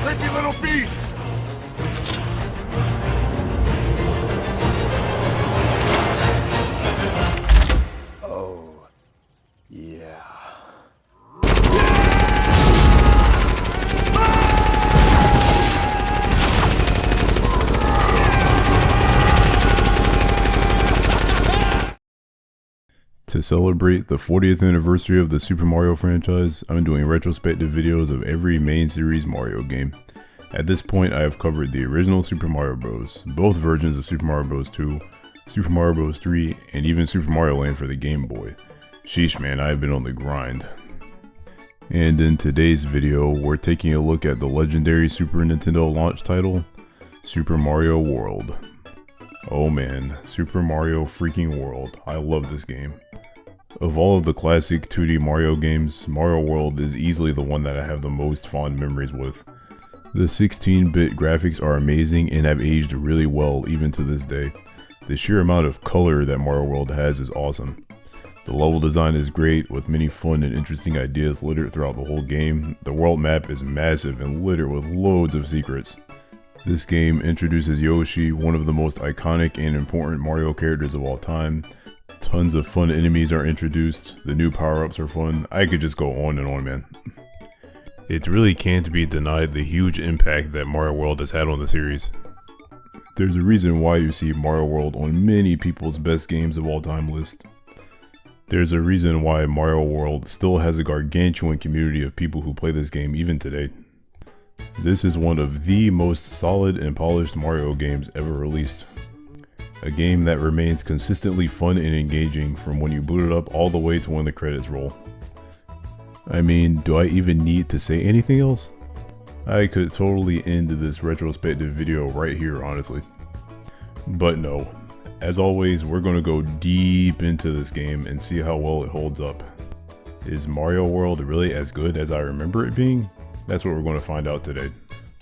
creepy little beast! Oh, yeah. To celebrate the 40th anniversary of the Super Mario franchise, I'm doing retrospective videos of every main series Mario game. At this point, I have covered the original Super Mario Bros., both versions of Super Mario Bros. 2, Super Mario Bros. 3, and even Super Mario Land for the Game Boy. Sheesh man, I have been on the grind. And in today's video, we're taking a look at the legendary Super Nintendo launch title, Super Mario World. Oh man, Super Mario freaking World. I love this game. Of all of the classic 2D Mario games, Mario World is easily the one that I have the most fond memories with. The 16-bit graphics are amazing and have aged really well even to this day. The sheer amount of color that Mario World has is awesome. The level design is great, with many fun and interesting ideas littered throughout the whole game. The world map is massive and littered with loads of secrets. This game introduces Yoshi, one of the most iconic and important Mario characters of all time. Tons of fun enemies are introduced, the new power-ups are fun. I could just go on and on, man. It really can't be denied the huge impact that Mario World has had on the series. There's a reason why you see Mario World on many people's best games of all time list. There's a reason why Mario World still has a gargantuan community of people who play this game even today. This is one of the most solid and polished Mario games ever released. A game that remains consistently fun and engaging from when you boot it up all the way to when the credits roll. I mean, do I even need to say anything else? I could totally end this retrospective video right here, honestly. But no, as always, we're going to go deep into this game and see how well it holds up. Is Mario World really as good as I remember it being? That's what we're going to find out today.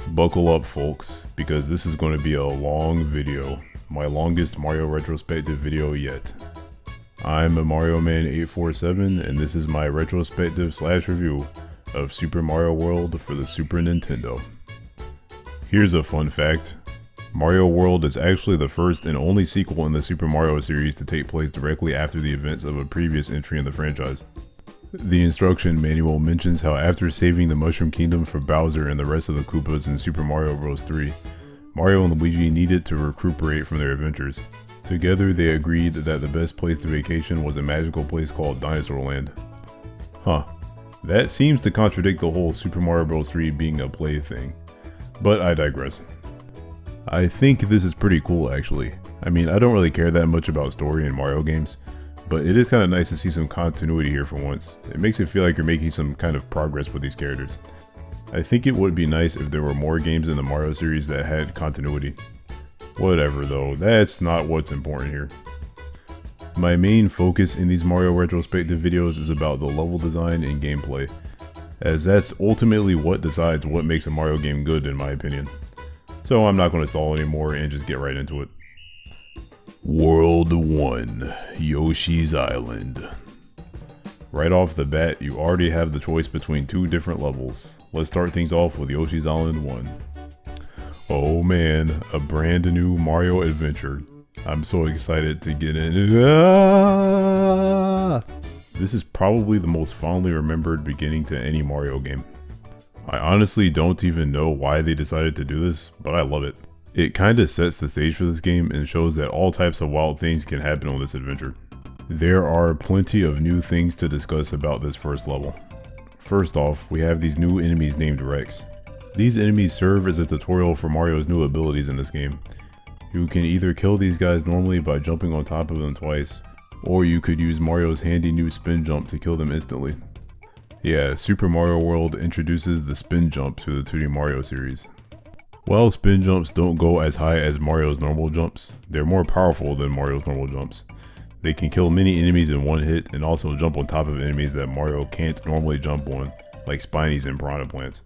Buckle up folks, because this is going to be a long video. My longest Mario retrospective video yet. I'm a Mario Man 847 and this is my retrospective / review of Super Mario World for the Super Nintendo. Here's a fun fact. Mario World is actually the first and only sequel in the Super Mario series to take place directly after the events of a previous entry in the franchise. The instruction manual mentions how after saving the Mushroom Kingdom for Bowser and the rest of the Koopas in Super Mario Bros. 3, Mario and Luigi needed to recuperate from their adventures. Together they agreed that the best place to vacation was a magical place called Dinosaur Land. Huh, that seems to contradict the whole Super Mario Bros. 3 being a play thing, but I digress. I think this is pretty cool actually. I mean, I don't really care that much about story in Mario games, but it is kind of nice to see some continuity here for once. It makes it feel like you're making some kind of progress with these characters. I think it would be nice if there were more games in the Mario series that had continuity. Whatever though, that's not what's important here. My main focus in these Mario retrospective videos is about the level design and gameplay, as that's ultimately what decides what makes a Mario game good in my opinion. So I'm not going to stall anymore and just get right into it. World 1, Yoshi's Island. Right off the bat, you already have the choice between two different levels. Let's start things off with Yoshi's Island 1. Oh man, a brand new Mario adventure. I'm so excited to get in. This is probably the most fondly remembered beginning to any Mario game. I honestly don't even know why they decided to do this, but I love it. It kinda sets the stage for this game and shows that all types of wild things can happen on this adventure. There are plenty of new things to discuss about this first level. First off, we have these new enemies named Rex. These enemies serve as a tutorial for Mario's new abilities in this game. You can either kill these guys normally by jumping on top of them twice, or you could use Mario's handy new spin jump to kill them instantly. Yeah, Super Mario World introduces the spin jump to the 2D Mario series. While spin jumps don't go as high as Mario's normal jumps, they're more powerful than Mario's normal jumps. They can kill many enemies in one hit and also jump on top of enemies that Mario can't normally jump on, like Spinies and Piranha Plants.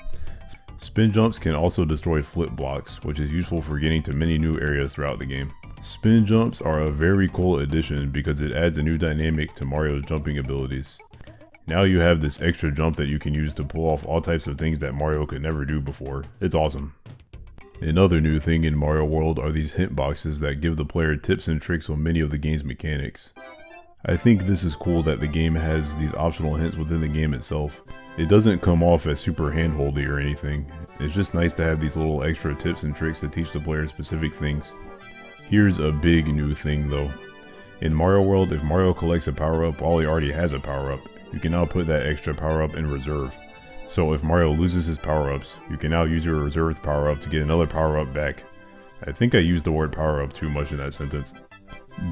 Spin jumps can also destroy flip blocks, which is useful for getting to many new areas throughout the game. Spin jumps are a very cool addition because it adds a new dynamic to Mario's jumping abilities. Now you have this extra jump that you can use to pull off all types of things that Mario could never do before. It's awesome. Another new thing in Mario World are these hint boxes that give the player tips and tricks on many of the game's mechanics. I think this is cool that the game has these optional hints within the game itself. It doesn't come off as super handholdy or anything. It's just nice to have these little extra tips and tricks to teach the player specific things. Here's a big new thing though. In Mario World, if Mario collects a power-up while he already has a power-up, you can now put that extra power-up in reserve. So if Mario loses his power-ups, you can now use your reserved power-up to get another power-up back. I think I used the word power-up too much in that sentence.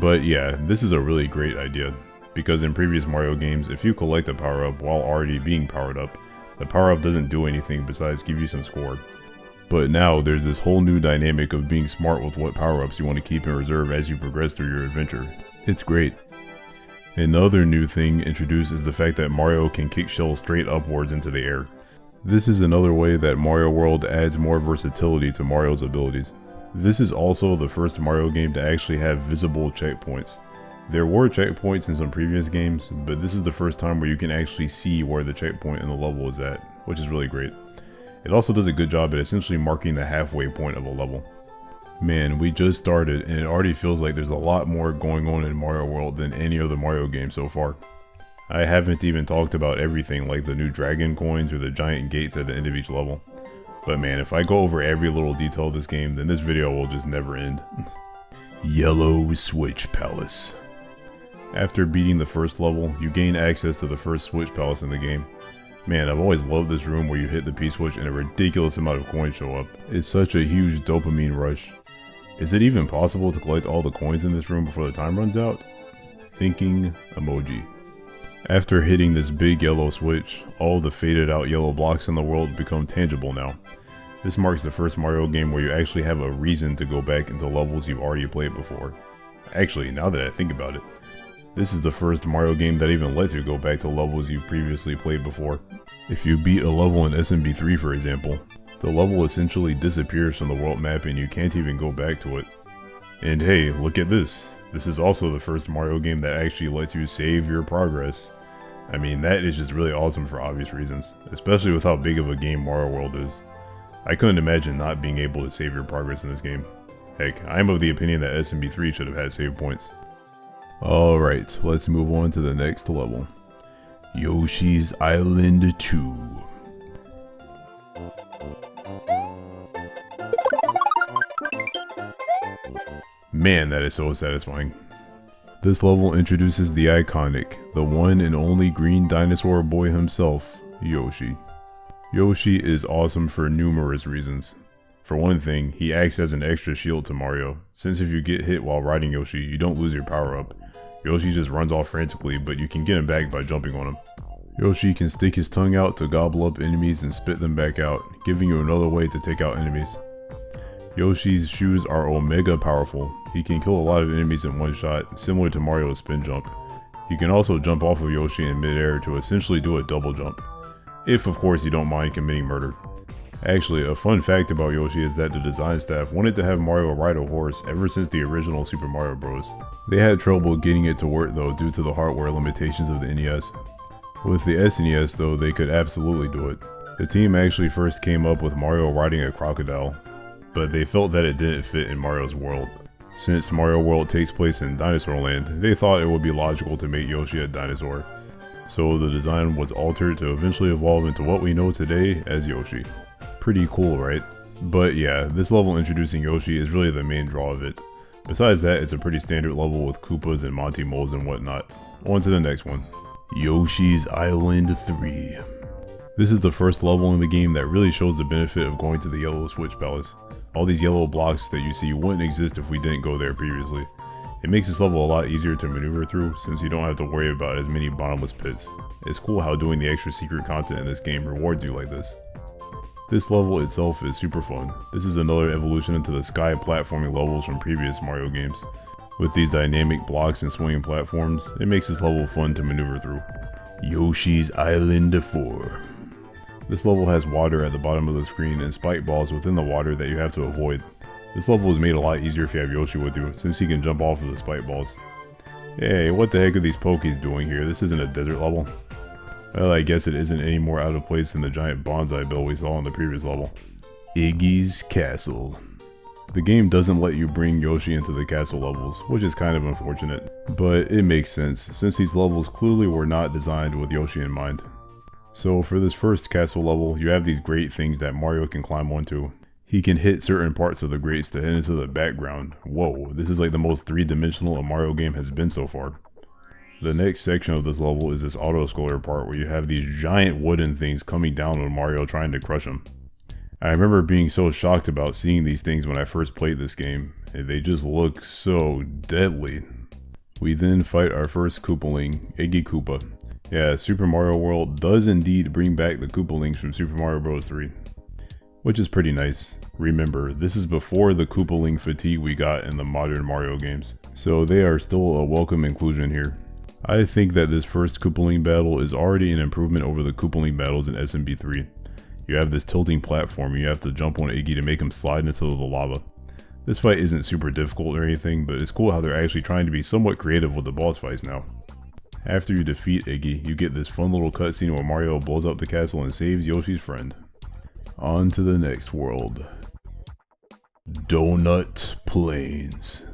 But yeah, this is a really great idea, because in previous Mario games, if you collect a power-up while already being powered up, the power-up doesn't do anything besides give you some score. But now there's this whole new dynamic of being smart with what power-ups you want to keep in reserve as you progress through your adventure. It's great. Another new thing introduced is the fact that Mario can kick shells straight upwards into the air. This is another way that Mario World adds more versatility to Mario's abilities. This is also the first Mario game to actually have visible checkpoints. There were checkpoints in some previous games, but this is the first time where you can actually see where the checkpoint in the level is at, which is really great. It also does a good job at essentially marking the halfway point of a level. Man, we just started and it already feels like there's a lot more going on in Mario World than any other Mario game so far. I haven't even talked about everything like the new dragon coins or the giant gates at the end of each level. But man, if I go over every little detail of this game, then this video will just never end. Yellow Switch Palace. After beating the first level, you gain access to the first Switch Palace in the game. Man, I've always loved this room where you hit the P-switch and a ridiculous amount of coins show up. It's such a huge dopamine rush. Is it even possible to collect all the coins in this room before the time runs out? Thinking emoji. After hitting this big yellow switch, all the faded out yellow blocks in the world become tangible now. This marks the first Mario game where you actually have a reason to go back into levels you've already played before. Actually, now that I think about it, this is the first Mario game that even lets you go back to levels you've previously played before. If you beat a level in SMB3 for example, the level essentially disappears from the world map and you can't even go back to it. And hey, look at this. This is also the first Mario game that actually lets you save your progress. I mean, that is just really awesome for obvious reasons, especially with how big of a game Mario World is. I couldn't imagine not being able to save your progress in this game. Heck, I'm of the opinion that SMB3 should have had save points. Alright, let's move on to the next level. Yoshi's Island 2. Man, that is so satisfying. This level introduces the iconic, the one and only green dinosaur boy himself, Yoshi. Yoshi is awesome for numerous reasons. For one thing, he acts as an extra shield to Mario, since if you get hit while riding Yoshi, you don't lose your power up. Yoshi just runs off frantically, but you can get him back by jumping on him. Yoshi can stick his tongue out to gobble up enemies and spit them back out, giving you another way to take out enemies. Yoshi's shoes are omega powerful. He can kill a lot of enemies in one shot, similar to Mario's spin jump. You can also jump off of Yoshi in midair to essentially do a double jump. If of course you don't mind committing murder. Actually, a fun fact about Yoshi is that the design staff wanted to have Mario ride a horse ever since the original Super Mario Bros. They had trouble getting it to work though due to the hardware limitations of the NES. With the SNES though, they could absolutely do it. The team actually first came up with Mario riding a crocodile, but they felt that it didn't fit in Mario's world. Since Mario World takes place in Dinosaur Land, they thought it would be logical to make Yoshi a dinosaur. So the design was altered to eventually evolve into what we know today as Yoshi. Pretty cool, right? But yeah, this level introducing Yoshi is really the main draw of it. Besides that, it's a pretty standard level with Koopas and Monty Moles and whatnot. On to the next one. Yoshi's Island 3. This is the first level in the game that really shows the benefit of going to the Yellow Switch Palace. All these yellow blocks that you see wouldn't exist if we didn't go there previously. It makes this level a lot easier to maneuver through since you don't have to worry about as many bottomless pits. It's cool how doing the extra secret content in this game rewards you like this. This level itself is super fun. This is another evolution into the sky platforming levels from previous Mario games. With these dynamic blocks and swinging platforms, it makes this level fun to maneuver through. Yoshi's Island 4. This level has water at the bottom of the screen and spike balls within the water that you have to avoid. This level is made a lot easier if you have Yoshi with you, since he can jump off of the spike balls. Hey, what the heck are these Pokies doing here? This isn't a desert level. Well, I guess it isn't any more out of place than the giant bonsai bill we saw in the previous level. Iggy's Castle. The game doesn't let you bring Yoshi into the castle levels, which is kind of unfortunate, but it makes sense since these levels clearly were not designed with Yoshi in mind. So for this first castle level, you have these great things that Mario can climb onto. He can hit certain parts of the grates to head into the background. Whoa, this is like the most three-dimensional a Mario game has been so far. The next section of this level is this auto-scroller part where you have these giant wooden things coming down on Mario trying to crush him. I remember being so shocked about seeing these things when I first played this game. They just look so deadly. We then fight our first Koopaling, Iggy Koopa. Yeah, Super Mario World does indeed bring back the Koopalings from Super Mario Bros. 3. Which is pretty nice. Remember, this is before the Koopaling fatigue we got in the modern Mario games. So they are still a welcome inclusion here. I think that this first Koopaling battle is already an improvement over the Koopaling battles in SMB3. You have this tilting platform and you have to jump on Iggy to make him slide into the lava. This fight isn't super difficult or anything, but it's cool how they're actually trying to be somewhat creative with the boss fights now. After you defeat Iggy, you get this fun little cutscene where Mario blows up the castle and saves Yoshi's friend. On to the next world. Donut Plains.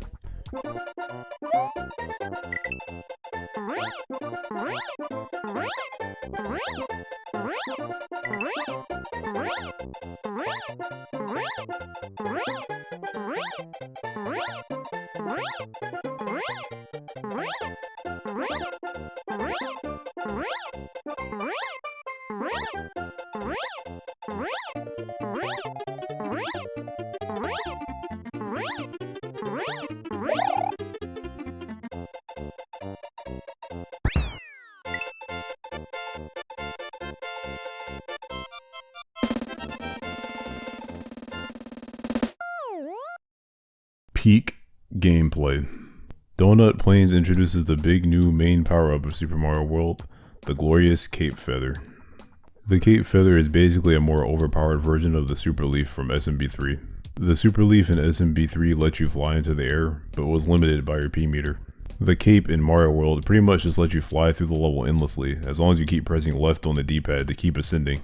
Peak gameplay. Donut Plains introduces the big new main power-up of Super Mario World, the glorious Cape Feather. The Cape Feather is basically a more overpowered version of the Super Leaf from SMB3. The Super Leaf in SMB3 lets you fly into the air, but was limited by your P meter. The Cape in Mario World pretty much just lets you fly through the level endlessly, as long as you keep pressing left on the D-pad to keep ascending.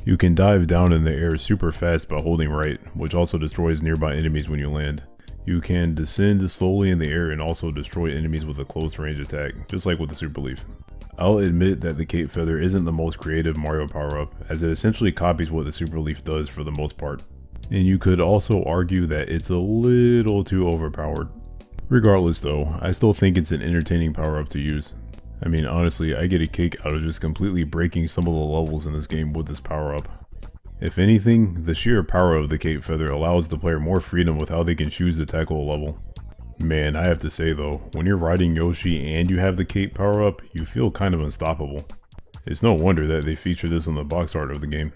You can dive down in the air super fast by holding right, which also destroys nearby enemies when you land. You can descend slowly in the air and also destroy enemies with a close range attack, just like with the Super Leaf. I'll admit that the Cape Feather isn't the most creative Mario power-up, as it essentially copies what the Super Leaf does for the most part. And you could also argue that it's a little too overpowered. Regardless though, I still think it's an entertaining power-up to use. I mean honestly, I get a kick out of just completely breaking some of the levels in this game with this power-up. If anything, the sheer power of the Cape Feather allows the player more freedom with how they can choose to tackle a level. Man, I have to say though, when you're riding Yoshi and you have the cape power up, you feel kind of unstoppable. It's no wonder that they feature this in the box art of the game.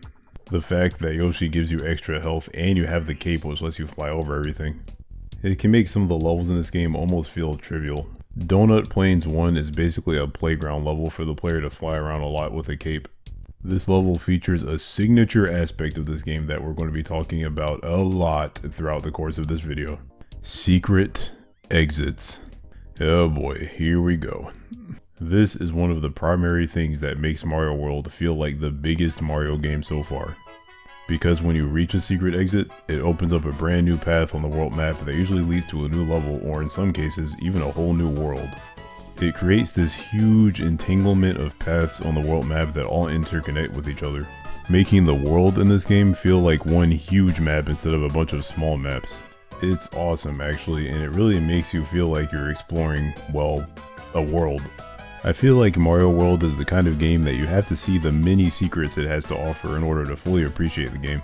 The fact that Yoshi gives you extra health and you have the cape which lets you fly over everything. It can make some of the levels in this game almost feel trivial. Donut Plains 1 is basically a playground level for the player to fly around a lot with a cape. This level features a signature aspect of this game that we're going to be talking about a lot throughout the course of this video. Secret exits. Oh boy, here we go. This is one of the primary things that makes Mario World feel like the biggest Mario game so far. Because when you reach a secret exit, it opens up a brand new path on the world map that usually leads to a new level, or in some cases, even a whole new world. It creates this huge entanglement of paths on the world map that all interconnect with each other, making the world in this game feel like one huge map instead of a bunch of small maps. It's awesome actually, and it really makes you feel like you're exploring, well, a world. I feel like Mario World is the kind of game that you have to see the many secrets it has to offer in order to fully appreciate the game.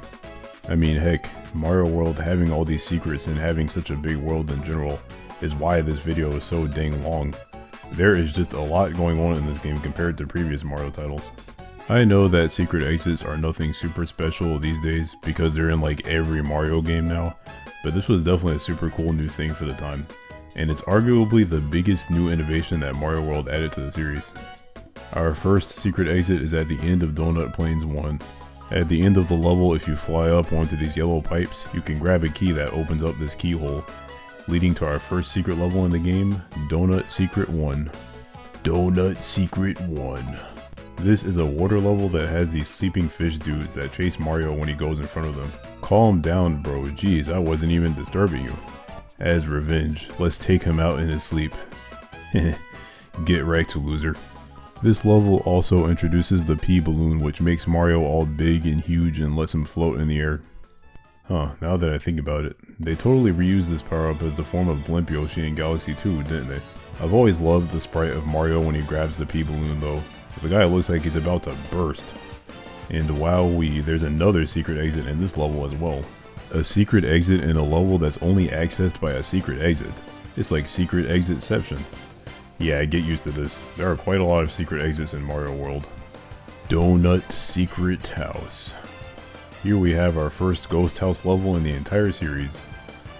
I mean heck, Mario World having all these secrets and having such a big world in general is why this video is so dang long. There is just a lot going on in this game compared to previous Mario titles. I know that secret exits are nothing super special these days because they're in like every Mario game now, but this was definitely a super cool new thing for the time. And it's arguably the biggest new innovation that Mario World added to the series. Our first secret exit is at the end of Donut Plains 1. At the end of the level, if you fly up onto these yellow pipes, you can grab a key that opens up this keyhole, leading to our first secret level in the game, Donut Secret 1. Donut Secret 1. This is a water level that has these sleeping fish dudes that chase Mario when he goes in front of them. Calm down, bro. Jeez, I wasn't even disturbing you. As revenge, let's take him out in his sleep. Get wrecked, loser. This level also introduces the pea balloon, which makes Mario all big and huge and lets him float in the air. Huh, now that I think about it, they totally reused this power up as the form of Blimp Yoshi in Galaxy 2, didn't they? I've always loved the sprite of Mario when he grabs the pea balloon though. The guy looks like he's about to burst. And wowee, there's another secret exit in this level as well. A secret exit in a level that's only accessed by a secret exit. It's like secret exitception. Yeah, get used to this. There are quite a lot of secret exits in Mario World. Donut Secret House. Here we have our first ghost house level in the entire series.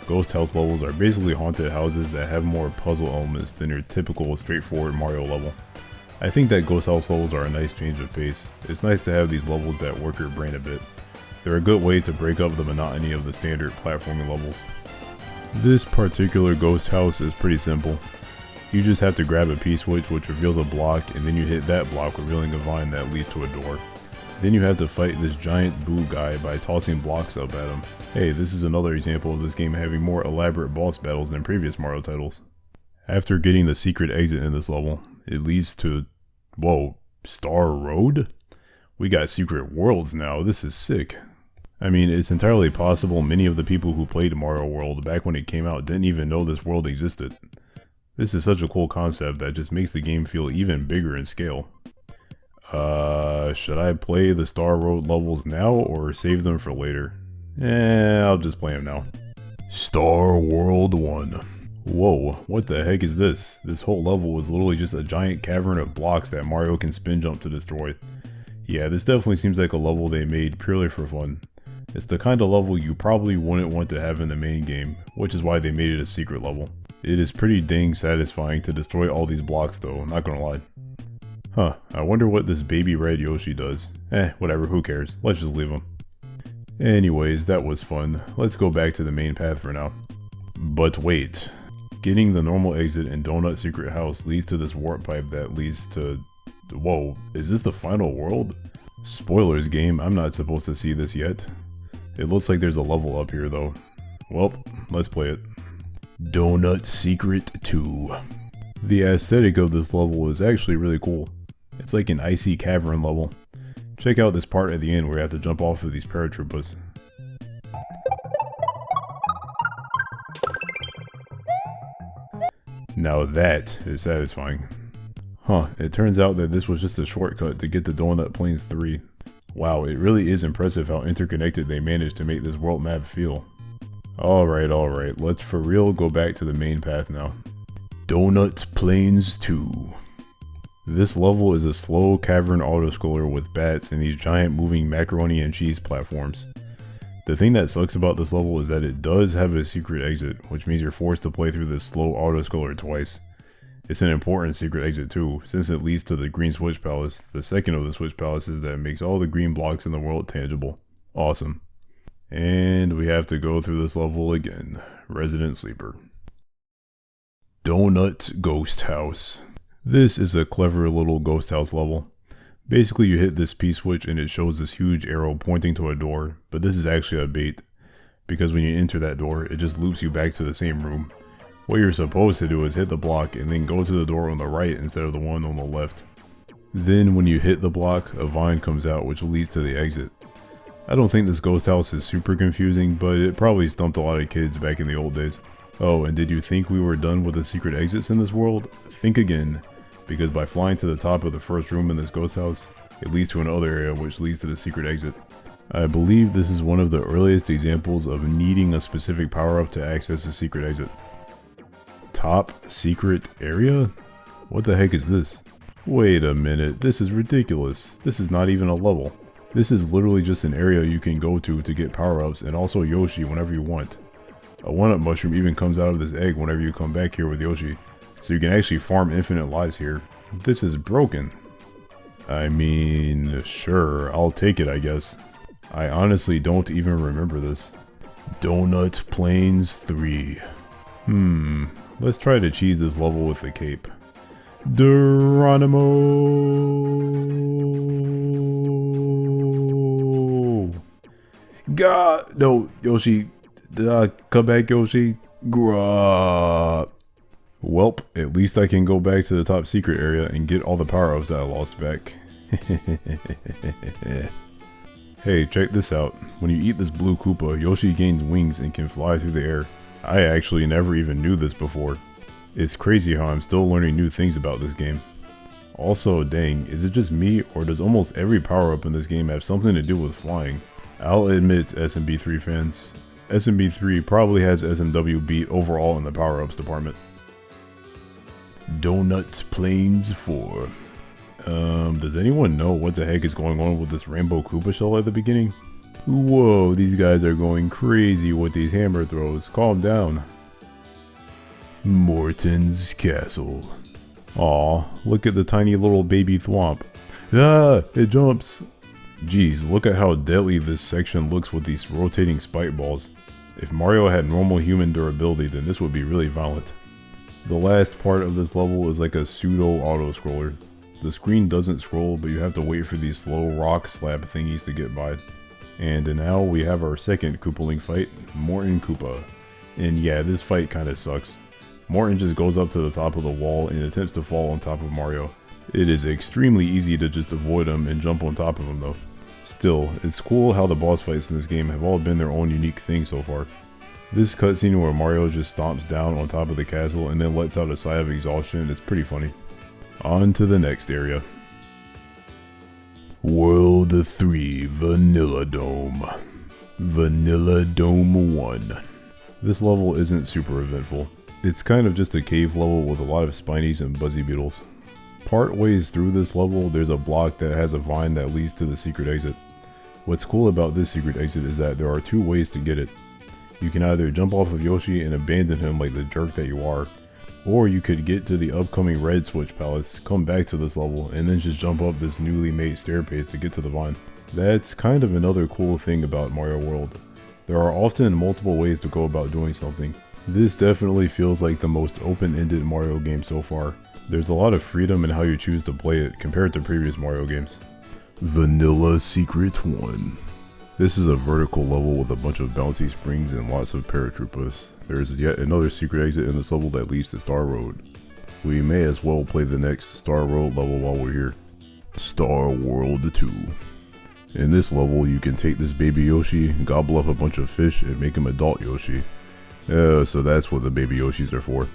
Ghost house levels are basically haunted houses that have more puzzle elements than your typical straightforward Mario level. I think that ghost house levels are a nice change of pace. It's nice to have these levels that work your brain a bit. They're a good way to break up the monotony of the standard platforming levels. This particular ghost house is pretty simple. You just have to grab a P-switch which reveals a block, and then you hit that block revealing a vine that leads to a door. Then you have to fight this giant boo guy by tossing blocks up at him. Hey, this is another example of this game having more elaborate boss battles than previous Mario titles. After getting the secret exit in this level, it leads to, whoa, Star Road? We got secret worlds now, this is sick. I mean, it's entirely possible many of the people who played Mario World back when it came out didn't even know this world existed. This is such a cool concept that just makes the game feel even bigger in scale. Should I play the Star Road levels now or save them for later? I'll just play them now. Star World 1. Whoa, what the heck is this? This whole level is literally just a giant cavern of blocks that Mario can spin jump to destroy. Yeah, this definitely seems like a level they made purely for fun. It's the kind of level you probably wouldn't want to have in the main game, which is why they made it a secret level. It is pretty dang satisfying to destroy all these blocks though, not gonna lie. Huh, I wonder what this baby red Yoshi does. Whatever, who cares, let's just leave him. Anyways, that was fun. Let's go back to the main path for now. But wait, getting the normal exit in Donut Secret House leads to this warp pipe that leads to... Whoa, is this the final world? Spoilers game, I'm not supposed to see this yet. It looks like there's a level up here though. Well, let's play it. Donut Secret 2. The aesthetic of this level is actually really cool. It's like an icy cavern level. Check out this part at the end where you have to jump off of these paratroopers. Now that is satisfying. Huh, it turns out that this was just a shortcut to get to Donut Plains 3. Wow, it really is impressive how interconnected they managed to make this world map feel. Alright, let's for real go back to the main path now. Donut Plains 2. This level is a slow cavern autoscroller with bats and these giant moving macaroni and cheese platforms. The thing that sucks about this level is that it does have a secret exit, which means you're forced to play through this slow autoscroller twice. It's an important secret exit too, since it leads to the Green Switch Palace, the second of the Switch Palaces that makes all the green blocks in the world tangible. Awesome. And we have to go through this level again. Resident Sleeper. Donut Ghost House. This is a clever little ghost house level. Basically you hit this P-switch and it shows this huge arrow pointing to a door, but this is actually a bait, because when you enter that door, it just loops you back to the same room. What you're supposed to do is hit the block and then go to the door on the right instead of the one on the left. Then when you hit the block, a vine comes out which leads to the exit. I don't think this ghost house is super confusing, but it probably stumped a lot of kids back in the old days. Oh, and did you think we were done with the secret exits in this world? Think again, because by flying to the top of the first room in this ghost house, it leads to another area which leads to the secret exit. I believe this is one of the earliest examples of needing a specific power-up to access a secret exit. Top secret area? What the heck is this? Wait a minute, this is ridiculous. This is not even a level. This is literally just an area you can go to get power-ups and also Yoshi whenever you want. A 1-up mushroom even comes out of this egg whenever you come back here with Yoshi, so you can actually farm infinite lives here. This is broken. I mean, sure, I'll take it I guess. I honestly don't even remember this. Donut Plains 3. Let's try to cheese this level with the cape. Geronimo. God, no, Yoshi. Come back, Yoshi. Gruh. Welp, at least I can go back to the top secret area and get all the power-ups that I lost back. Hey, check this out. When you eat this blue Koopa, Yoshi gains wings and can fly through the air. I actually never even knew this before. It's crazy how I'm still learning new things about this game. Also, dang, is it just me, or does almost every power-up in this game have something to do with flying? I'll admit, SMB3 fans, SMB3 probably has SMW beat overall in the power-ups department. Donut Plains 4. Does anyone know what the heck is going on with this Rainbow Koopa shell at the beginning? Whoa, these guys are going crazy with these hammer throws. Calm down. Morton's Castle. Aw, look at the tiny little baby thwomp. Ah, it jumps. Geez, look at how deadly this section looks with these rotating spike balls. If Mario had normal human durability, then this would be really violent. The last part of this level is like a pseudo auto-scroller. The screen doesn't scroll, but you have to wait for these slow rock slab thingies to get by. And now we have our second Koopaling fight, Morton Koopa. And yeah, this fight kinda sucks. Morton just goes up to the top of the wall and attempts to fall on top of Mario. It is extremely easy to just avoid him and jump on top of him though. Still, it's cool how the boss fights in this game have all been their own unique thing so far. This cutscene where Mario just stomps down on top of the castle and then lets out a sigh of exhaustion is pretty funny. On to the next area. World 3 Vanilla Dome. Vanilla Dome 1. This level isn't super eventful. It's kind of just a cave level with a lot of spinies and buzzy beetles. Part ways through this level, there's a block that has a vine that leads to the secret exit. What's cool about this secret exit is that there are two ways to get it. You can either jump off of Yoshi and abandon him like the jerk that you are, or you could get to the upcoming Red Switch Palace, come back to this level, and then just jump up this newly made staircase to get to the vine. That's kind of another cool thing about Mario World. There are often multiple ways to go about doing something. This definitely feels like the most open-ended Mario game so far. There's a lot of freedom in how you choose to play it compared to previous Mario games. Vanilla Secret 1. This is a vertical level with a bunch of bouncy springs and lots of paratroopers. There is yet another secret exit in this level that leads to Star Road. We may as well play the next Star Road level while we're here. Star World 2. In this level, you can take this baby Yoshi, gobble up a bunch of fish, and make him adult Yoshi. So that's what the baby Yoshis are for.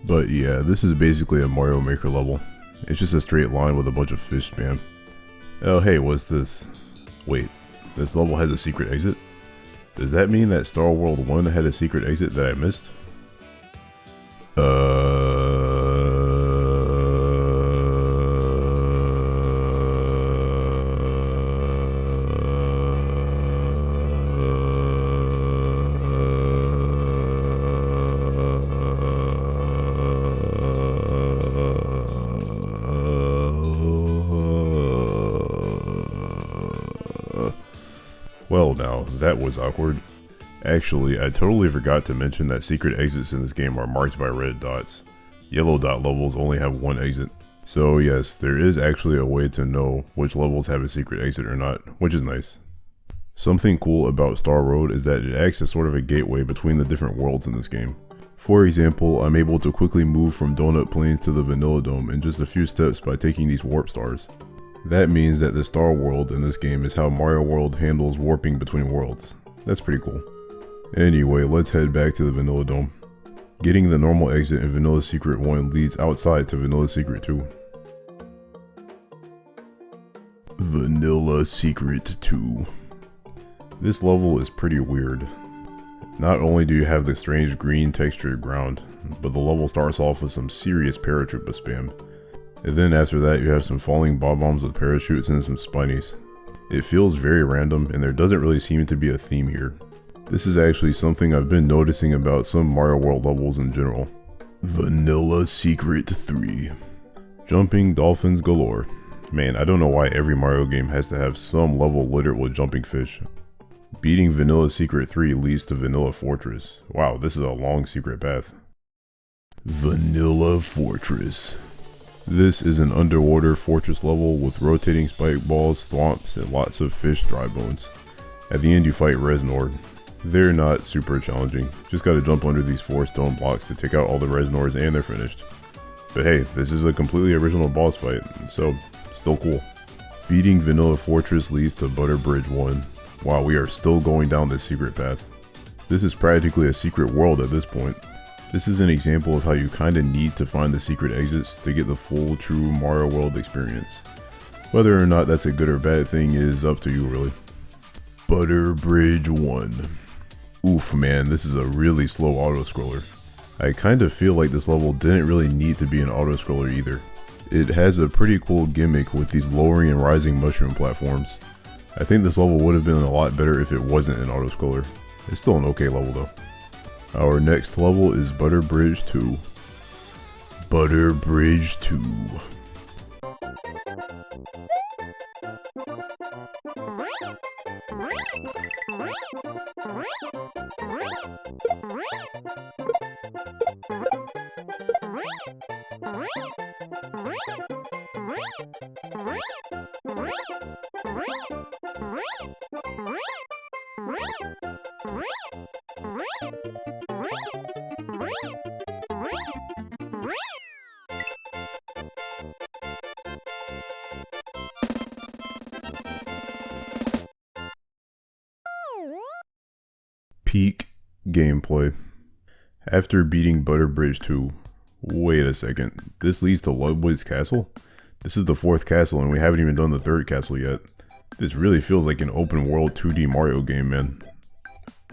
But yeah, this is basically a Mario Maker level. It's just a straight line with a bunch of fish spam. Oh hey, what's this? Wait, this level has a secret exit? Does that mean that Star World 1 had a secret exit that I missed? Well now, that was awkward. Actually, I totally forgot to mention that secret exits in this game are marked by red dots. Yellow dot levels only have one exit. So yes, there is actually a way to know which levels have a secret exit or not, which is nice. Something cool about Star Road is that it acts as sort of a gateway between the different worlds in this game. For example, I'm able to quickly move from Donut Plains to the Vanilla Dome in just a few steps by taking these warp stars. That means that the Star World in this game is how Mario World handles warping between worlds. That's pretty cool. Anyway, let's head back to the Vanilla Dome. Getting the normal exit in Vanilla Secret 1 leads outside to Vanilla Secret 2. Vanilla Secret 2. This level is pretty weird. Not only do you have the strange green textured ground, but the level starts off with some serious paratrooper spam. And then after that you have some falling bob-bombs with parachutes and some spinies. It feels very random and there doesn't really seem to be a theme here. This is actually something I've been noticing about some Mario World levels in general. Vanilla Secret 3. Jumping dolphins galore. Man, I don't know why every Mario game has to have some level littered with jumping fish. Beating Vanilla Secret 3 leads to Vanilla Fortress. Wow, this is a long secret path. Vanilla Fortress. This is an underwater fortress level with rotating spike balls, thwomps, and lots of fish dry bones. At the end you fight Reznord. They're not super challenging, just gotta jump under these 4 stone blocks to take out all the Reznords and they're finished. But hey, this is a completely original boss fight, so still cool. Beating Vanilla Fortress leads to Butter Bridge 1. Wow, we are still going down this secret path. This is practically a secret world at this point. This is an example of how you kinda need to find the secret exits to get the full true Mario World experience. Whether or not that's a good or bad thing is up to you really. Butter Bridge 1. Oof man, this is a really slow auto-scroller. I kind of feel like this level didn't really need to be an auto-scroller either. It has a pretty cool gimmick with these lowering and rising mushroom platforms. I think this level would have been a lot better if it wasn't an auto-scroller. It's still an okay level though. Our next level is Butter Bridge 2. Butter Bridge 2. Peak gameplay. After beating Butter Bridge 2, wait a second, this leads to Ludwig's Castle? This is the 4th castle and we haven't even done the 3rd castle yet. This really feels like an open world 2D Mario game, man.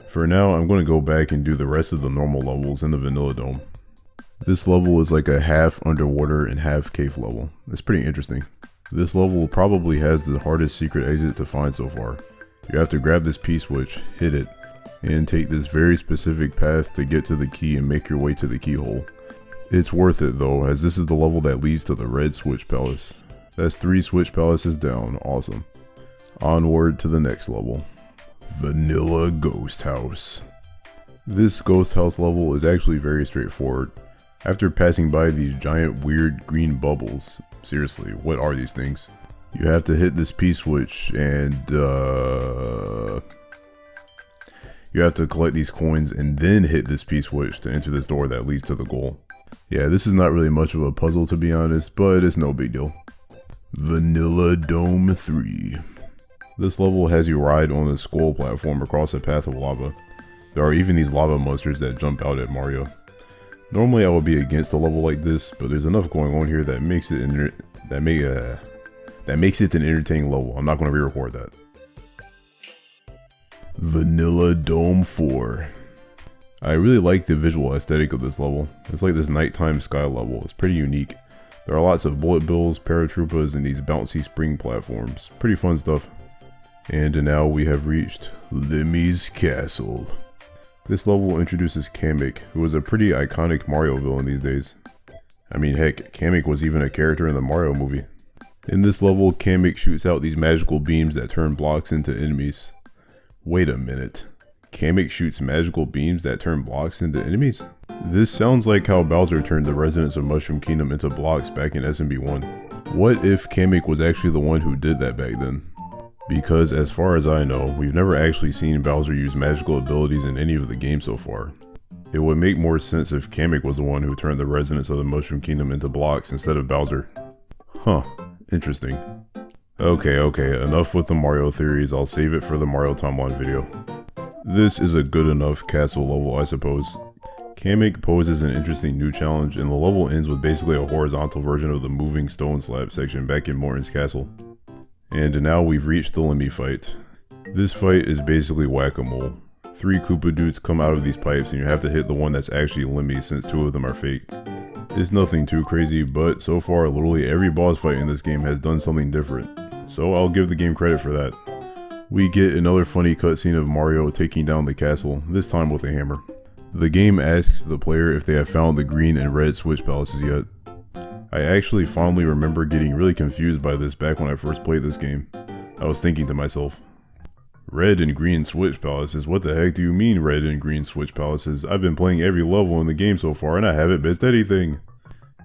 For now, I'm going to go back and do the rest of the normal levels in the Vanilla Dome. This level is like a half underwater and half cave level. It's pretty interesting. This level probably has the hardest secret exit to find so far. You have to grab this P-switch, hit it, and take this very specific path to get to the key and make your way to the keyhole. It's worth it though, as this is the level that leads to the Red Switch Palace. That's 3 Switch Palaces down, awesome. Onward to the next level. Vanilla Ghost House. This Ghost House level is actually very straightforward. After passing by these giant weird green bubbles, seriously, what are these things? You have to hit this P-switch and you have to collect these coins and then hit this P-switch to enter this door that leads to the goal. Yeah, this is not really much of a puzzle to be honest, but it's no big deal. Vanilla Dome 3. This level has you ride on a skull platform across a path of lava. There are even these lava monsters that jump out at Mario. Normally I would be against a level like this, but there's enough going on here that makes it an entertaining level. I'm not going to re-record that. Vanilla Dome 4. I really like the visual aesthetic of this level. It's like this nighttime sky level. It's pretty unique. There are lots of bullet bills, paratroopers, and these bouncy spring platforms. Pretty fun stuff. And now we have reached Lemmy's Castle. This level introduces Kamek, who is a pretty iconic Mario villain these days. I mean heck, Kamek was even a character in the Mario movie. In this level, Kamek shoots out these magical beams that turn blocks into enemies. Wait a minute. Kamek shoots magical beams that turn blocks into enemies? This sounds like how Bowser turned the residents of Mushroom Kingdom into blocks back in SMB1. What if Kamek was actually the one who did that back then? Because as far as I know, we've never actually seen Bowser use magical abilities in any of the games so far. It would make more sense if Kamek was the one who turned the residents of the Mushroom Kingdom into blocks instead of Bowser. Huh, interesting. Okay, enough with the Mario theories, I'll save it for the Mario timeline video. This is a good enough castle level, I suppose. Kamek poses an interesting new challenge, and the level ends with basically a horizontal version of the moving stone slab section back in Morton's castle. And now we've reached the Lemmy fight. This fight is basically whack-a-mole. 3 Koopa dudes come out of these pipes and you have to hit the one that's actually Lemmy since 2 of them are fake. It's nothing too crazy, but so far literally every boss fight in this game has done something different. So I'll give the game credit for that. We get another funny cutscene of Mario taking down the castle, this time with a hammer. The game asks the player if they have found the green and red switch palaces yet. I actually fondly remember getting really confused by this back when I first played this game. I was thinking to myself, red and green switch palaces? What the heck do you mean red and green switch palaces? I've been playing every level in the game so far and I haven't missed anything.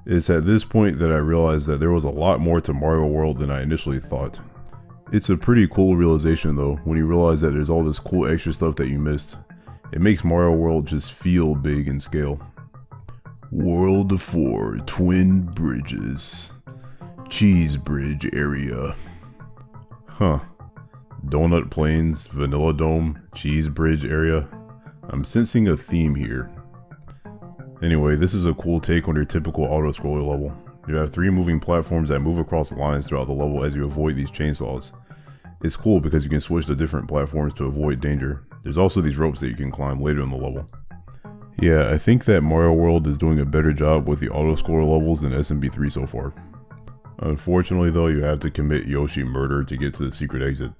It's at this point that I realized that there was a lot more to Mario World than I initially thought. It's a pretty cool realization though, when you realize that there's all this cool extra stuff that you missed. It makes Mario World just feel big in scale. World 4 Twin Bridges. Cheese Bridge area. Huh. Donut Plains, Vanilla Dome, Cheese Bridge area. I'm sensing a theme here. Anyway, this is a cool take on your typical auto-scroller level. You have 3 moving platforms that move across the lines throughout the level as you avoid these chainsaws. It's cool because you can switch to different platforms to avoid danger. There's also these ropes that you can climb later in the level. Yeah, I think that Mario World is doing a better job with the auto-scroller levels than SMB3 so far. Unfortunately though, you have to commit Yoshi murder to get to the secret exit.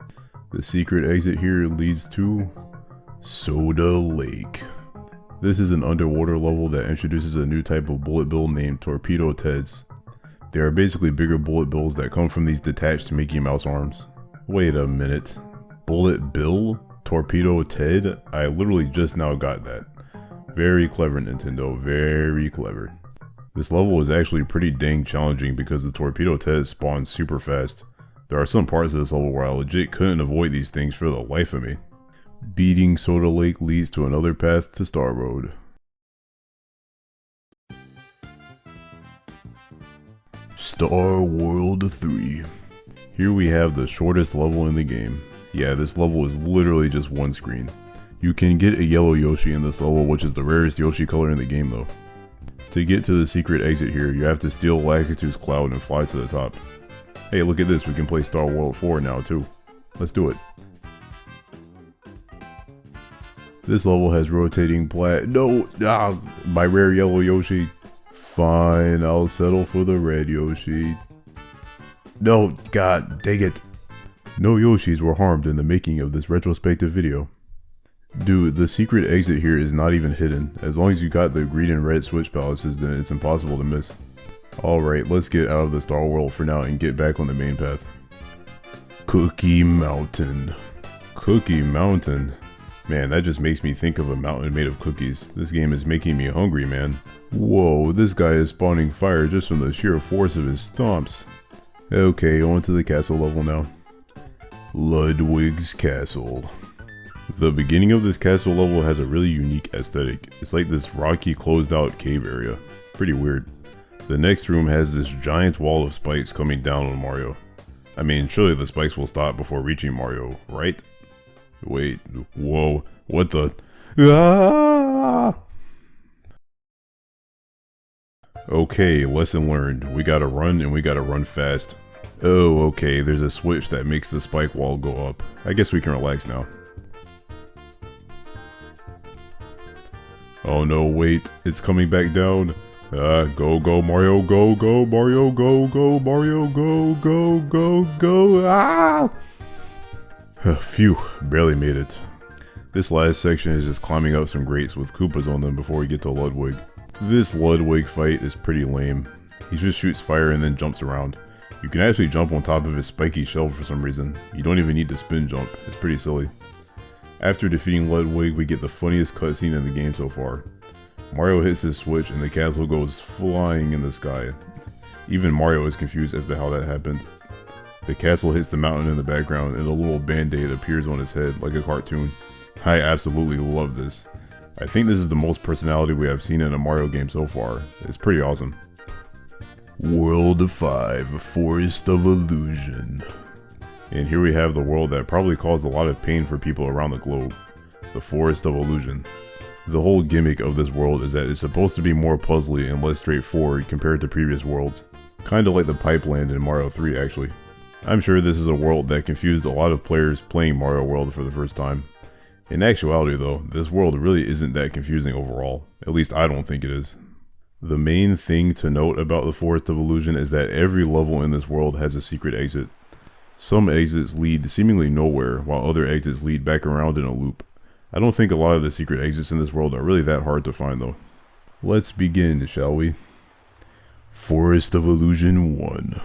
The secret exit here leads to Soda Lake. This is an underwater level that introduces a new type of bullet bill named Torpedo Teds. They are basically bigger bullet bills that come from these detached Mickey Mouse arms. Wait a minute. Bullet bill? Torpedo Ted? I literally just now got that. Very clever, Nintendo. Very clever. This level is actually pretty dang challenging because the Torpedo Ted spawns super fast. There are some parts of this level where I legit couldn't avoid these things for the life of me. Beating Soda Lake leads to another path to Star Road. Star World 3. Here we have the shortest level in the game. Yeah, this level is literally just one screen. You can get a yellow Yoshi in this level, which is the rarest Yoshi color in the game though. To get to the secret exit here, you have to steal Lakitu's cloud and fly to the top. Hey, look at this, we can play Star World 4 now too. Let's do it. This level has rotating my rare yellow Yoshi. Fine, I'll settle for the red Yoshi. No, god dang it. No Yoshis were harmed in the making of this retrospective video. Dude, the secret exit here is not even hidden. As long as you got the green and red switch balances, then it's impossible to miss. Alright, let's get out of the Star World for now and get back on the main path. Cookie Mountain. Cookie Mountain? Man, that just makes me think of a mountain made of cookies. This game is making me hungry, man. Whoa, this guy is spawning fire just from the sheer force of his stomps. Okay, on to the castle level now. Ludwig's Castle. The beginning of this castle level has a really unique aesthetic. It's like this rocky closed out cave area. Pretty weird. The next room has this giant wall of spikes coming down on Mario. I mean, surely the spikes will stop before reaching Mario, right? Wait, whoa, what the? Ah! Okay, lesson learned. We gotta run and we gotta run fast. Oh, okay, there's a switch that makes the spike wall go up. I guess we can relax now. Oh no, wait, it's coming back down. Go, go, Mario, go, go, Mario, go, go, Mario, go, go, go, go, ah! Phew, barely made it. This last section is just climbing up some grates with Koopas on them before we get to Ludwig. This Ludwig fight is pretty lame. He just shoots fire and then jumps around. You can actually jump on top of his spiky shell for some reason. You don't even need to spin jump, it's pretty silly. After defeating Ludwig, we get the funniest cutscene in the game so far. Mario hits his switch and the castle goes flying in the sky. Even Mario is confused as to how that happened. The castle hits the mountain in the background and a little band-aid appears on its head like a cartoon. I absolutely love this. I think this is the most personality we have seen in a Mario game so far. It's pretty awesome. World 5, Forest of Illusion. And here we have the world that probably caused a lot of pain for people around the globe. The Forest of Illusion. The whole gimmick of this world is that it's supposed to be more puzzly and less straightforward compared to previous worlds. Kinda like the Pipeland in Mario 3 actually. I'm sure this is a world that confused a lot of players playing Mario World for the first time. In actuality though, this world really isn't that confusing overall. At least I don't think it is. The main thing to note about the Forest of Illusion is that every level in this world has a secret exit. Some exits lead seemingly nowhere, while other exits lead back around in a loop. I don't think a lot of the secret exits in this world are really that hard to find though. Let's begin, shall we? Forest of Illusion 1.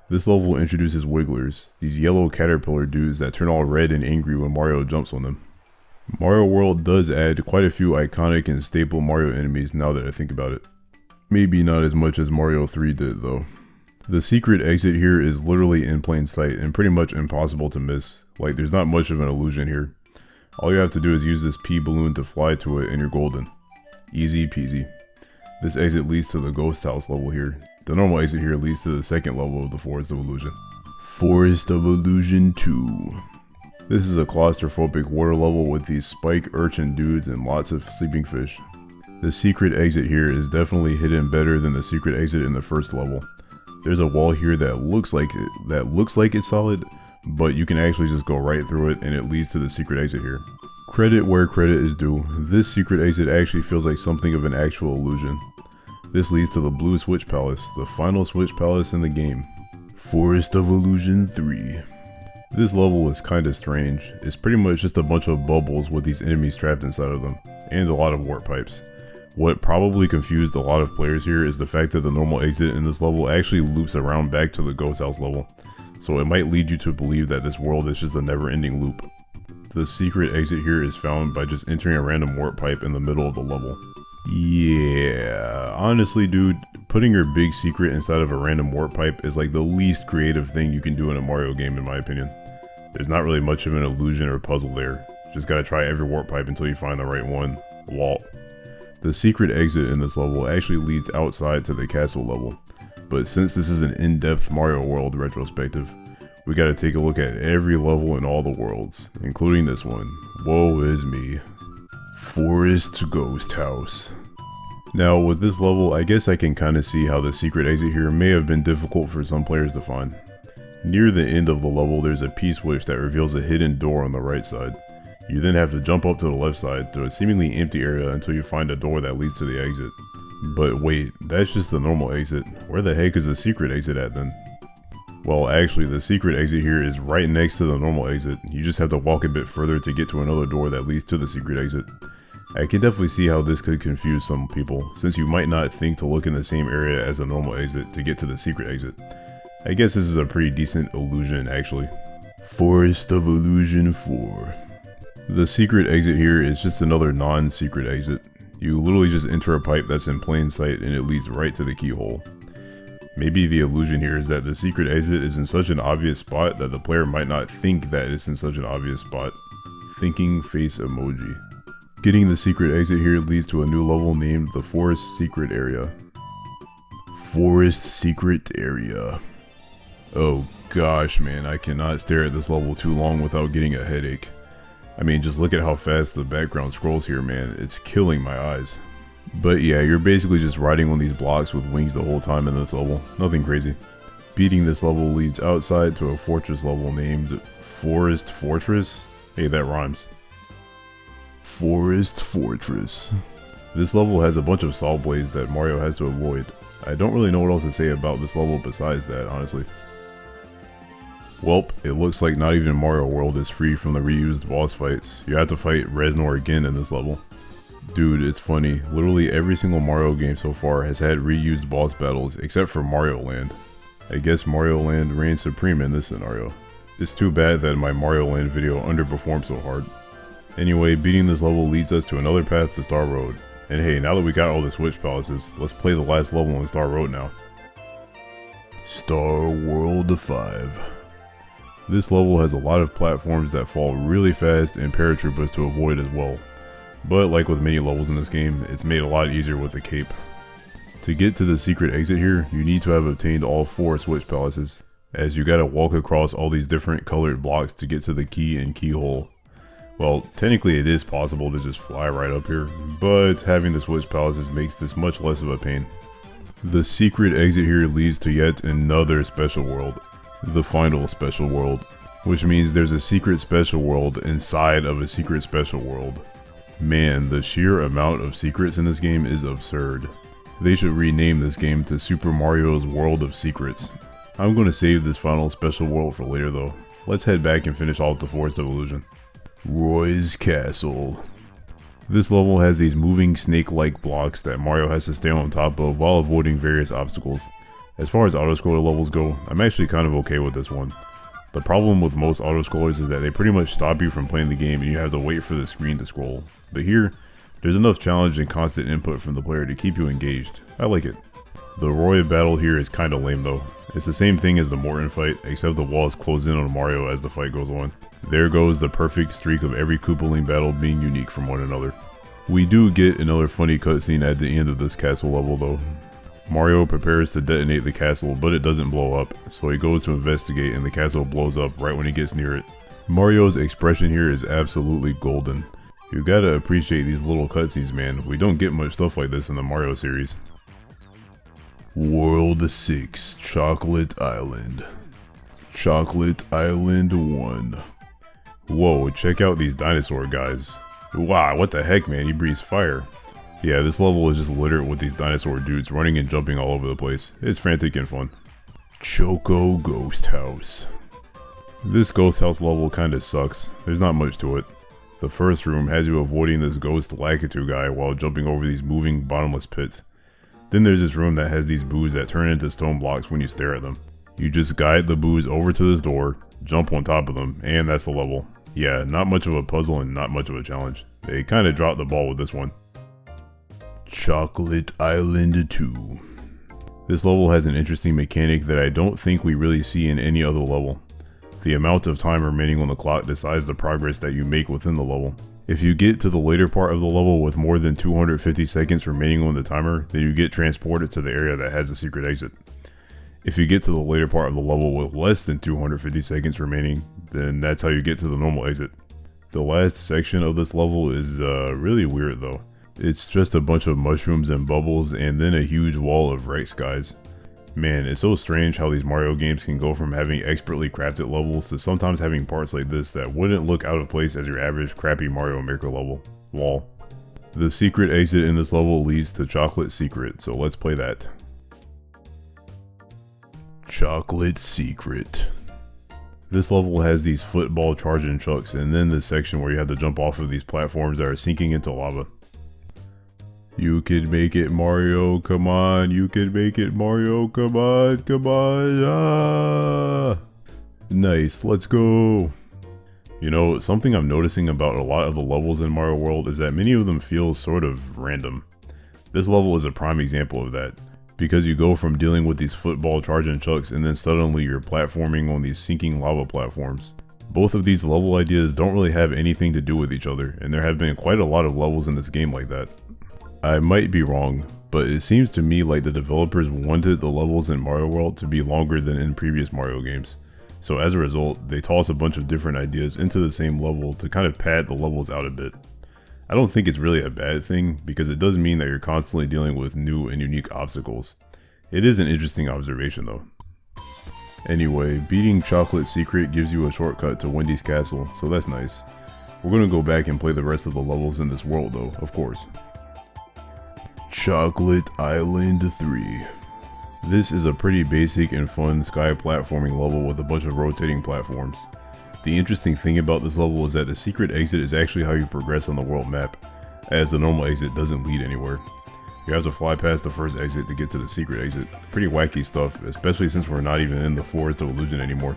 This level introduces Wigglers, these yellow caterpillar dudes that turn all red and angry when Mario jumps on them. Mario World does add quite a few iconic and staple Mario enemies now that I think about it. Maybe not as much as Mario 3 did though. The secret exit here is literally in plain sight and pretty much impossible to miss. Like, there's not much of an illusion here. All you have to do is use this pea balloon to fly to it and you're golden. Easy peasy. This exit leads to the ghost house level here. The normal exit here leads to the second level of the Forest of Illusion. Forest of Illusion 2. This is a claustrophobic water level with these spike urchin dudes and lots of sleeping fish. The secret exit here is definitely hidden better than the secret exit in the first level. There's a wall here that looks like it's solid, but you can actually just go right through it and it leads to the secret exit here. Credit where credit is due. This secret exit actually feels like something of an actual illusion. This leads to the Blue Switch Palace, the final Switch Palace in the game. Forest of Illusion 3. This level is kinda strange. It's pretty much just a bunch of bubbles with these enemies trapped inside of them, and a lot of warp pipes. What probably confused a lot of players here is the fact that the normal exit in this level actually loops around back to the ghost house level, so it might lead you to believe that this world is just a never-ending loop. The secret exit here is found by just entering a random warp pipe in the middle of the level. Yeah, honestly dude, putting your big secret inside of a random warp pipe is like the least creative thing you can do in a Mario game in my opinion. There's not really much of an illusion or puzzle there, just gotta try every warp pipe until you find the right one. Walt. The secret exit in this level actually leads outside to the castle level, but since this is an in-depth Mario World retrospective, we gotta take a look at every level in all the worlds, including this one. Woe is me. Forest Ghost House. Now with this level, I guess I can kinda see how the secret exit here may have been difficult for some players to find. Near the end of the level, there's a P-switch that reveals a hidden door on the right side. You then have to jump up to the left side to a seemingly empty area until you find a door that leads to the exit. But wait, that's just the normal exit. Where the heck is the secret exit at then? Well, actually, the secret exit here is right next to the normal exit. You just have to walk a bit further to get to another door that leads to the secret exit. I can definitely see how this could confuse some people, since you might not think to look in the same area as the normal exit to get to the secret exit. I guess this is a pretty decent illusion actually. Forest of Illusion 4. The secret exit here is just another non-secret exit. You literally just enter a pipe that's in plain sight and it leads right to the keyhole. Maybe the illusion here is that the secret exit is in such an obvious spot that the player might not think that it's in such an obvious spot. Thinking face emoji. Getting the secret exit here leads to a new level named the Forest Secret Area. Forest Secret Area. Oh gosh man, I cannot stare at this level too long without getting a headache. I mean, just look at how fast the background scrolls here, man. It's killing my eyes. But yeah, you're basically just riding on these blocks with wings the whole time in this level. Nothing crazy. Beating this level leads outside to a fortress level named Forest Fortress. Hey, that rhymes. Forest Fortress. This level has a bunch of saw blades that Mario has to avoid. I don't really know what else to say about this level besides that, honestly. Welp, it looks like not even Mario World is free from the reused boss fights. You have to fight Reznor again in this level. Dude, it's funny. Literally every single Mario game so far has had reused boss battles except for Mario Land. I guess Mario Land reigns supreme in this scenario. It's too bad that my Mario Land video underperformed so hard. Anyway, beating this level leads us to another path to Star Road. And hey, now that we got all the Switch Palaces, let's play the last level on Star Road now. Star World 5. This level has a lot of platforms that fall really fast and paratroopers to avoid as well. But like with many levels in this game, it's made a lot easier with the cape. To get to the secret exit here, you need to have obtained all 4 Switch Palaces, as you gotta walk across all these different colored blocks to get to the key and keyhole. Well, technically it is possible to just fly right up here, but having the Switch Palaces makes this much less of a pain. The secret exit here leads to yet another special world. The final special world, which means there's a secret special world inside of a secret special world. Man, the sheer amount of secrets in this game is absurd. They should rename this game to Super Mario's World of Secrets. I'm going to save this final special world for later though. Let's head back and finish off the Forest of Illusion. Roy's Castle. This level has these moving snake-like blocks that Mario has to stay on top of while avoiding various obstacles. As far as auto-scroller levels go, I'm actually kind of okay with this one. The problem with most auto-scrollers is that they pretty much stop you from playing the game and you have to wait for the screen to scroll. But here, There's enough challenge and constant input from the player to keep you engaged. I like it. The Roy battle here is kinda lame though. It's the same thing as the Morton fight, except the walls close in on Mario as the fight goes on. There goes the perfect streak of every Koopaling battle being unique from one another. We do get another funny cutscene at the end of this castle level though. Mario prepares to detonate the castle, but it doesn't blow up, so he goes to investigate and the castle blows up right when he gets near it. Mario's expression here is absolutely golden. You gotta appreciate these little cutscenes, man. We don't get much stuff like this in the Mario series. World 6, Chocolate Island. Chocolate Island 1. Whoa, check out these dinosaur guys. Wow, what the heck, man, he breathes fire. Yeah, this level is just littered with these dinosaur dudes running and jumping all over the place. It's frantic and fun. Choco Ghost House. This ghost house level kinda sucks. There's not much to it. The first room has you avoiding this ghost Lakitu guy while jumping over these moving bottomless pits. Then there's this room that has these boos that turn into stone blocks when you stare at them. You just guide the boos over to this door, jump on top of them, and that's the level. Yeah, not much of a puzzle and not much of a challenge. They kinda dropped the ball with this one. Chocolate Island 2. This level has an interesting mechanic that I don't think we really see in any other level. The amount of time remaining on the clock decides the progress that you make within the level. If you get to the later part of the level with more than 250 seconds remaining on the timer, then you get transported to the area that has a secret exit. If you get to the later part of the level with less than 250 seconds remaining, then that's how you get to the normal exit. The last section of this level is really weird though. It's just a bunch of mushrooms and bubbles and then a huge wall of Rex guys. Man, it's so strange how these Mario games can go from having expertly crafted levels to sometimes having parts like this that wouldn't look out of place as your average crappy Mario Maker level. Wall. The secret exit in this level leads to Chocolate Secret, so let's play that. Chocolate Secret. This level has these football charging chucks and then this section where you have to jump off of these platforms that are sinking into lava. You can make it, Mario, come on, you can make it, Mario, come on, come on, ah! Nice, let's go! You know, something I'm noticing about a lot of the levels in Mario World is that many of them feel sort of random. This level is a prime example of that, because you go from dealing with these football charging chucks and then suddenly you're platforming on these sinking lava platforms. Both of these level ideas don't really have anything to do with each other, and there have been quite a lot of levels in this game like that. I might be wrong, but it seems to me like the developers wanted the levels in Mario World to be longer than in previous Mario games. So as a result, they toss a bunch of different ideas into the same level to kind of pad the levels out a bit. I don't think it's really a bad thing, because it does mean that you're constantly dealing with new and unique obstacles. It is an interesting observation though. Anyway, beating Chocolate Secret gives you a shortcut to Wendy's Castle, so that's nice. We're gonna go back and play the rest of the levels in this world though, of course. Chocolate Island 3. This is a pretty basic and fun sky platforming level with a bunch of rotating platforms. The interesting thing about this level is that the secret exit is actually how you progress on the world map, as the normal exit doesn't lead anywhere. You have to fly past the first exit to get to the secret exit. Pretty wacky stuff, especially since we're not even in the Forest of Illusion anymore.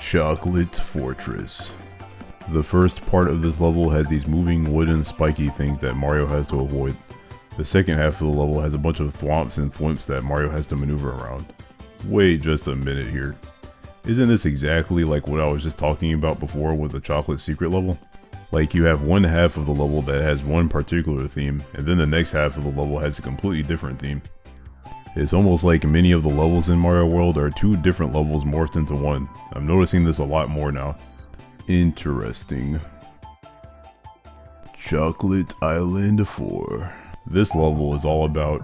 Chocolate Fortress. The first part of this level has these moving wooden spiky things that Mario has to avoid. The second half of the level has a bunch of thwomps and thwimps that Mario has to maneuver around. Wait just a minute here. Isn't this exactly like what I was just talking about before with the Chocolate Secret level? Like you have one half of the level that has one particular theme, and then the next half of the level has a completely different theme. It's almost like many of the levels in Mario World are two different levels morphed into one. I'm noticing this a lot more now. Interesting. Chocolate Island 4. This level is all about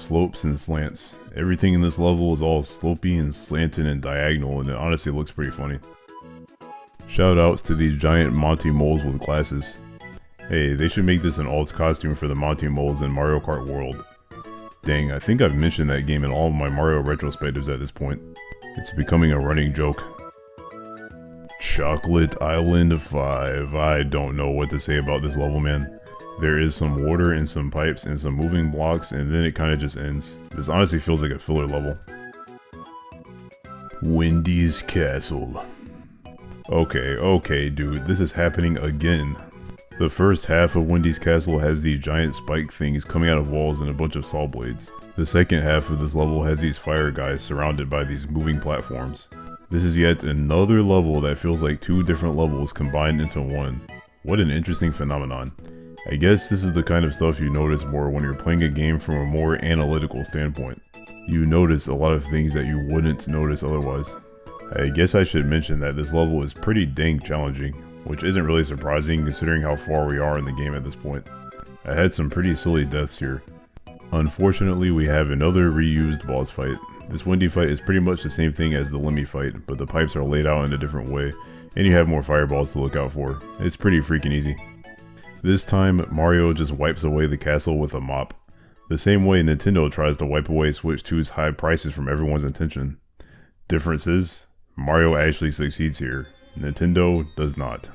slopes and slants. Everything in this level is all slopey and slanted and diagonal, and it honestly looks pretty funny. Shout outs to these giant Monty moles with glasses. Hey, they should make this an alt costume for the Monty moles in Mario Kart World. Dang, I think I've mentioned that game in all of my Mario retrospectives at this point. It's becoming a running joke. Chocolate Island 5. I don't know what to say about this level, man. There is some water and some pipes and some moving blocks, and then it kind of just ends. This honestly feels like a filler level. Wendy's Castle. Okay, dude, this is happening again. The first half of Wendy's Castle has these giant spike things coming out of walls and a bunch of saw blades. The second half of this level has these fire guys surrounded by these moving platforms. This is yet another level that feels like two different levels combined into one. What an interesting phenomenon. I guess this is the kind of stuff you notice more when you're playing a game from a more analytical standpoint. You notice a lot of things that you wouldn't notice otherwise. I guess I should mention that this level is pretty dang challenging, which isn't really surprising considering how far we are in the game at this point. I had some pretty silly deaths here. Unfortunately, we have another reused boss fight. This Wendy fight is pretty much the same thing as the Lemmy fight, but the pipes are laid out in a different way, and you have more fireballs to look out for. It's pretty freaking easy. This time, Mario just wipes away the castle with a mop. The same way Nintendo tries to wipe away Switch 2's high prices from everyone's attention. Difference is, Mario actually succeeds here. Nintendo does not.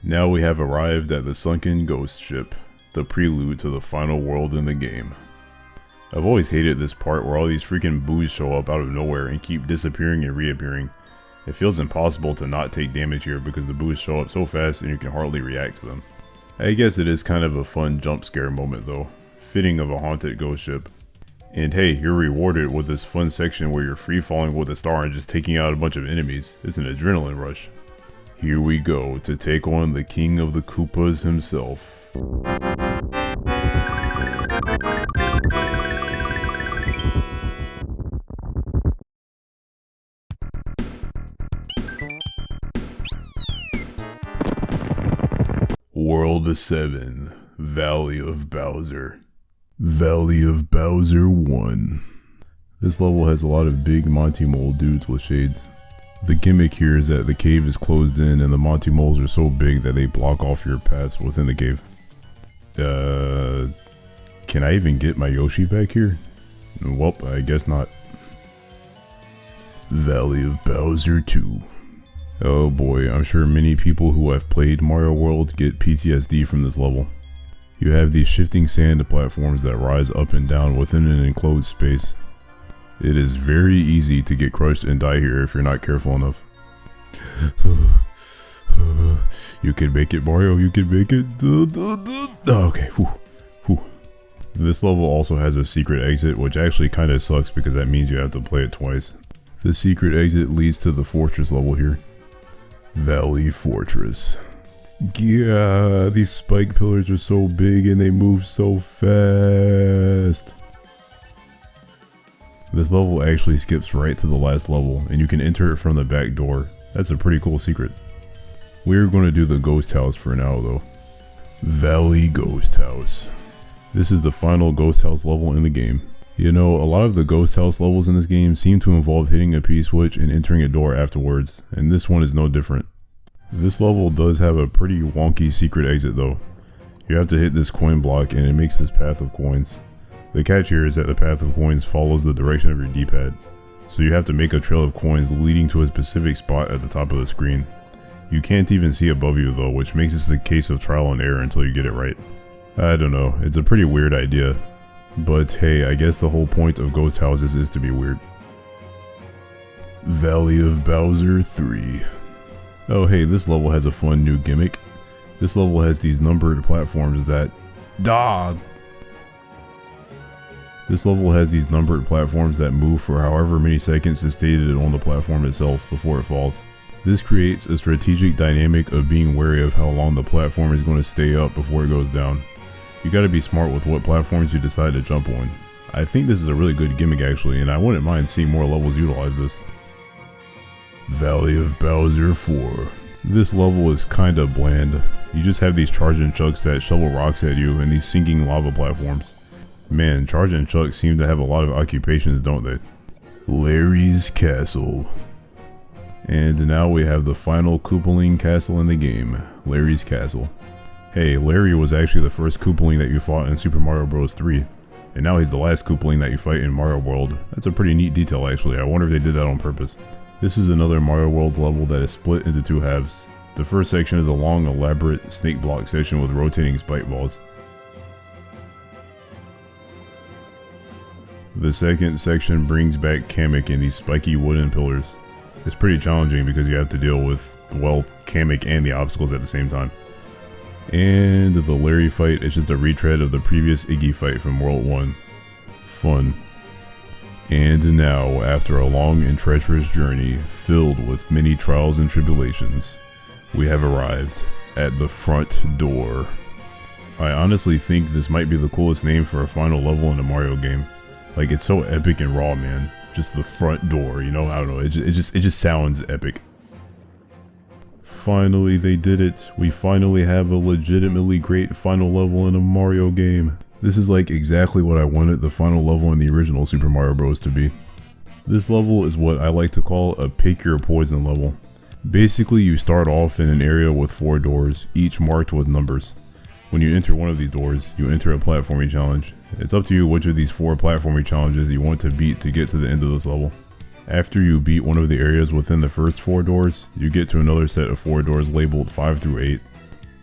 Now we have arrived at the sunken ghost ship, the prelude to the final world in the game. I've always hated this part where all these freaking boos show up out of nowhere and keep disappearing and reappearing. It feels impossible to not take damage here because the boos show up so fast and you can hardly react to them. I guess it is kind of a fun jump scare moment though, fitting of a haunted ghost ship. And hey, you're rewarded with this fun section where you're free falling with a star and just taking out a bunch of enemies. It's an adrenaline rush. Here we go to take on the King of the Koopas himself. World 7, Valley of Bowser. Valley of Bowser 1. This level has a lot of big Monty Mole dudes with shades. The gimmick here is that the cave is closed in and the Monty Moles are so big that they block off your paths within the cave. Can I even get my Yoshi back here? Welp, I guess not. Valley of Bowser 2. Oh boy, I'm sure many people who have played Mario World get PTSD from this level. You have these shifting sand platforms that rise up and down within an enclosed space. It is very easy to get crushed and die here if you're not careful enough. You can make it, Mario, you can make it. Okay, whew. This level also has a secret exit, which actually kinda sucks because that means you have to play it twice. The secret exit leads to the fortress level here. Valley Fortress. Yeah, these spike pillars are so big and they move so fast. This level actually skips right to the last level and you can enter it from the back door. That's a pretty cool secret. We're going to do the ghost house for now though. Valley Ghost House. This is the final ghost house level in the game. You know, a lot of the ghost house levels in this game seem to involve hitting a P-switch and entering a door afterwards, and this one is no different. This level does have a pretty wonky secret exit though. You have to hit this coin block and it makes this path of coins. The catch here is that the path of coins follows the direction of your D-pad, so you have to make a trail of coins leading to a specific spot at the top of the screen. You can't even see above you though, which makes this a case of trial and error until you get it right. I don't know, it's a pretty weird idea. But hey, I guess the whole point of ghost houses is to be weird. Valley of Bowser 3. Oh hey, this level has a fun new gimmick. This level has these numbered platforms that... This level has these numbered platforms that move for however many seconds is stated on the platform itself before it falls. This creates a strategic dynamic of being wary of how long the platform is going to stay up before it goes down. You gotta be smart with what platforms you decide to jump on. I think this is a really good gimmick actually, and I wouldn't mind seeing more levels utilize this. Valley of Bowser 4. This level is kinda bland. You just have these charging chucks that shovel rocks at you and these sinking lava platforms. Man, charging chucks seem to have a lot of occupations, don't they? Larry's Castle. And now we have the final Koopaling castle in the game, Larry's Castle. Hey, Larry was actually the first Koopaling that you fought in Super Mario Bros. 3, and now he's the last Koopaling that you fight in Mario World. That's a pretty neat detail actually, I wonder if they did that on purpose. This is another Mario World level that is split into two halves. The first section is a long, elaborate snake block section with rotating spike balls. The second section brings back Kamek and these spiky wooden pillars. It's pretty challenging because you have to deal with, well, Kamek and the obstacles at the same time. And the Larry fight is just a retread of the previous Iggy fight from World 1. Fun. And now, after a long and treacherous journey filled with many trials and tribulations, we have arrived at the front door. I honestly think this might be the coolest name for a final level in a Mario game. Like, it's so epic and raw, man. Just the front door, you know, I don't know, it just sounds epic. Finally, they did it. We finally have a legitimately great final level in a Mario game. This is like exactly what I wanted the final level in the original Super Mario Bros. To be. This level is what I like to call a pick your poison level. Basically, you start off in an area with 4 doors, each marked with numbers. When you enter one of these doors, you enter a platforming challenge. It's up to you which of these 4 platforming challenges you want to beat to get to the end of this level. After you beat one of the areas within the first 4 doors, you get to another set of 4 doors labeled 5 through 8.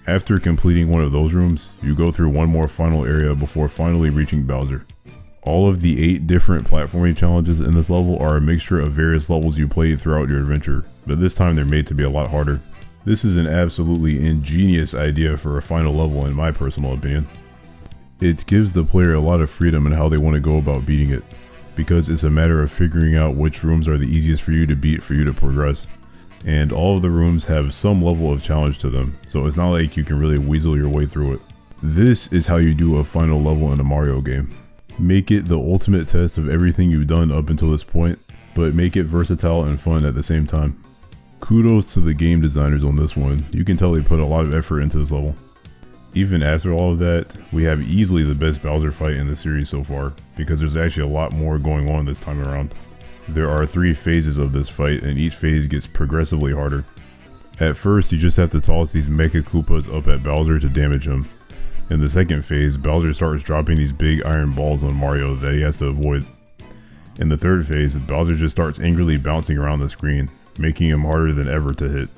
After completing one of those rooms, you go through one more final area before finally reaching Bowser. All of the 8 different platforming challenges in this level are a mixture of various levels you played throughout your adventure, but this time they're made to be a lot harder. This is an absolutely ingenious idea for a final level in my personal opinion. It gives the player a lot of freedom in how they want to go about beating it, because it's a matter of figuring out which rooms are the easiest for you to beat for you to progress. And all of the rooms have some level of challenge to them, so it's not like you can really weasel your way through it. This is how you do a final level in a Mario game. Make it the ultimate test of everything you've done up until this point, but make it versatile and fun at the same time. Kudos to the game designers on this one. You can tell they put a lot of effort into this level. Even after all of that, we have easily the best Bowser fight in the series so far, because there's actually a lot more going on this time around. There are 3 phases of this fight, and each phase gets progressively harder. At first, you just have to toss these Mecha Koopas up at Bowser to damage him. In the second phase, Bowser starts dropping these big iron balls on Mario that he has to avoid. In the third phase, Bowser just starts angrily bouncing around the screen, making him harder than ever to hit.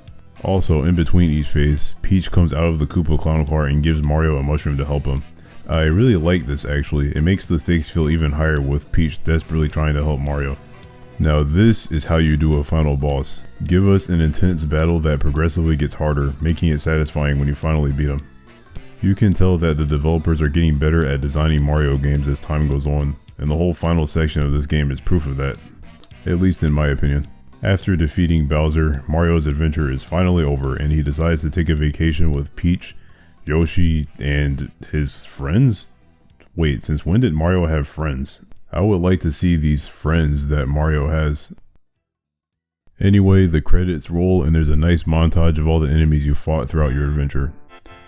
Also, in between each phase, Peach comes out of the Koopa Clown Car and gives Mario a mushroom to help him. I really like this actually, it makes the stakes feel even higher with Peach desperately trying to help Mario. Now this is how you do a final boss. Give us an intense battle that progressively gets harder, making it satisfying when you finally beat him. You can tell that the developers are getting better at designing Mario games as time goes on, and the whole final section of this game is proof of that. At least in my opinion. After defeating Bowser, Mario's adventure is finally over and he decides to take a vacation with Peach, Yoshi, and his friends? Wait, since when did Mario have friends? I would like to see these friends that Mario has. Anyway, the credits roll and there's a nice montage of all the enemies you fought throughout your adventure.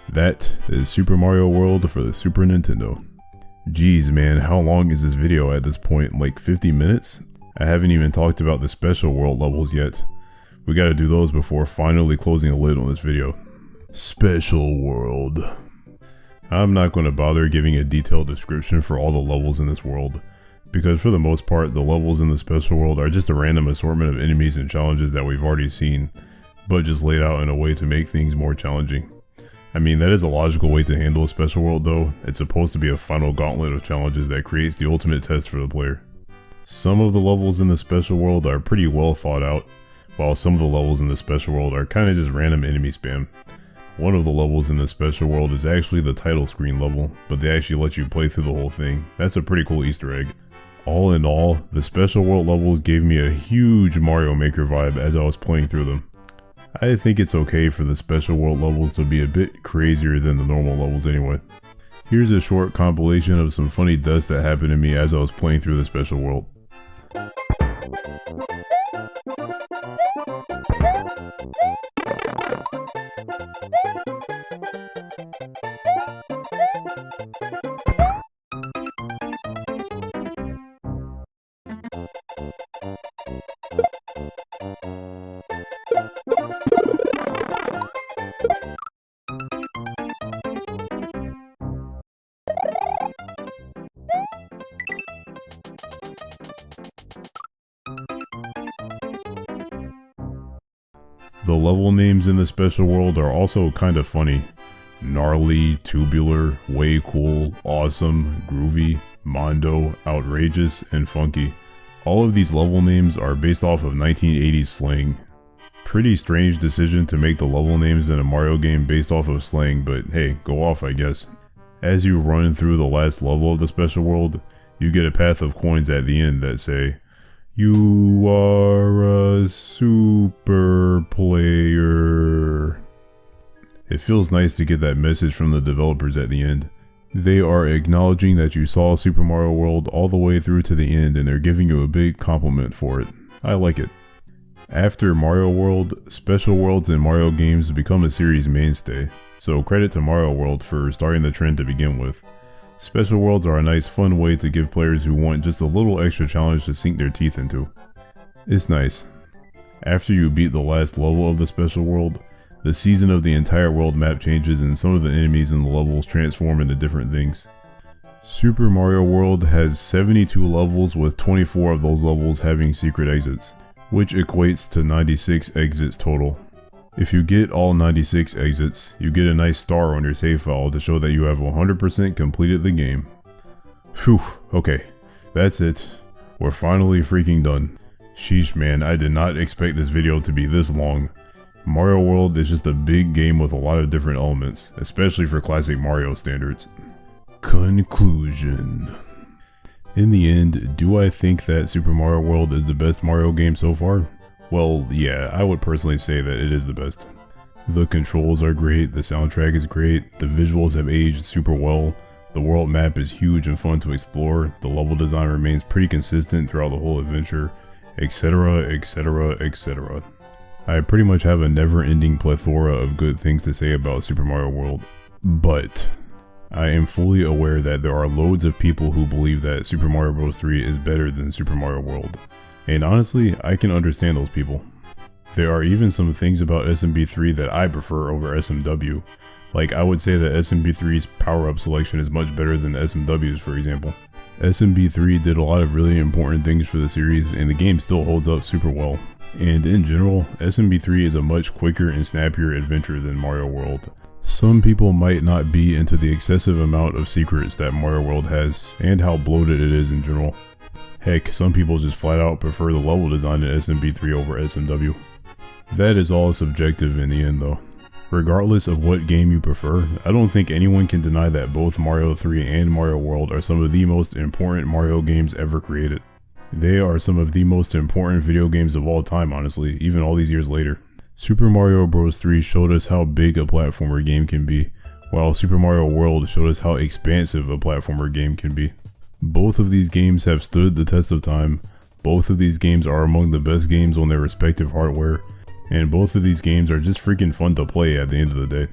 That is Super Mario World for the Super Nintendo. Jeez man, how long is this video at this point? Like 50 minutes? I haven't even talked about the special world levels yet. We gotta do those before finally closing the lid on this video. Special world. I'm not going to bother giving a detailed description for all the levels in this world, because for the most part the levels in the special world are just a random assortment of enemies and challenges that we've already seen, but just laid out in a way to make things more challenging. I mean, that is a logical way to handle a special world though. It's supposed to be a final gauntlet of challenges that creates the ultimate test for the player. Some of the levels in the special world are pretty well thought out, while some of the levels in the special world are kinda just random enemy spam. One of the levels in the special world is actually the title screen level, but they actually let you play through the whole thing. That's a pretty cool Easter egg. All in all, the special world levels gave me a huge Mario Maker vibe as I was playing through them. I think it's okay for the special world levels to be a bit crazier than the normal levels anyway. Here's a short compilation of some funny deaths that happened to me as I was playing through the special world. The level names in the special world are also kind of funny. Gnarly, tubular, way cool, awesome, groovy, mondo, outrageous, and funky. All of these level names are based off of 1980s slang. Pretty strange decision to make the level names in a Mario game based off of slang, but hey, go off I guess. As you run through the last level of the special world, you get a path of coins at the end that say, "You are a super player." It feels nice to get that message from the developers at the end. They are acknowledging that you saw Super Mario World all the way through to the end and they're giving you a big compliment for it. I like it. After Mario World, Special Worlds in Mario games become a series mainstay, so credit to Mario World for starting the trend to begin with. Special Worlds are a nice fun way to give players who want just a little extra challenge to sink their teeth into. It's nice. After you beat the last level of the Special World, the season of the entire world map changes and some of the enemies in the levels transform into different things. Super Mario World has 72 levels with 24 of those levels having secret exits, which equates to 96 exits total. If you get all 96 exits, you get a nice star on your save file to show that you have 100% completed the game. Phew, okay, that's it. We're finally freaking done. Sheesh man, I did not expect this video to be this long. Mario World is just a big game with a lot of different elements, especially for classic Mario standards. Conclusion. In the end, do I think that Super Mario World is the best Mario game so far? Well, yeah, I would personally say that it is the best. The controls are great, the soundtrack is great, the visuals have aged super well, the world map is huge and fun to explore, the level design remains pretty consistent throughout the whole adventure, etc, etc, etc. I pretty much have a never-ending plethora of good things to say about Super Mario World, but I am fully aware that there are loads of people who believe that Super Mario Bros. 3 is better than Super Mario World, and honestly, I can understand those people. There are even some things about SMB3 that I prefer over SMW, like I would say that SMB3's power-up selection is much better than SMW's, for example. SMB3 did a lot of really important things for the series and the game still holds up super well. And in general, SMB3 is a much quicker and snappier adventure than Mario World. Some people might not be into the excessive amount of secrets that Mario World has, and how bloated it is in general. Heck, some people just flat out prefer the level design in SMB3 over SMW. That is all subjective in the end though. Regardless of what game you prefer, I don't think anyone can deny that both Mario 3 and Mario World are some of the most important Mario games ever created. They are some of the most important video games of all time, honestly, even all these years later. Super Mario Bros. 3 showed us how big a platformer game can be, while Super Mario World showed us how expansive a platformer game can be. Both of these games have stood the test of time, both of these games are among the best games on their respective hardware, and both of these games are just freaking fun to play at the end of the day.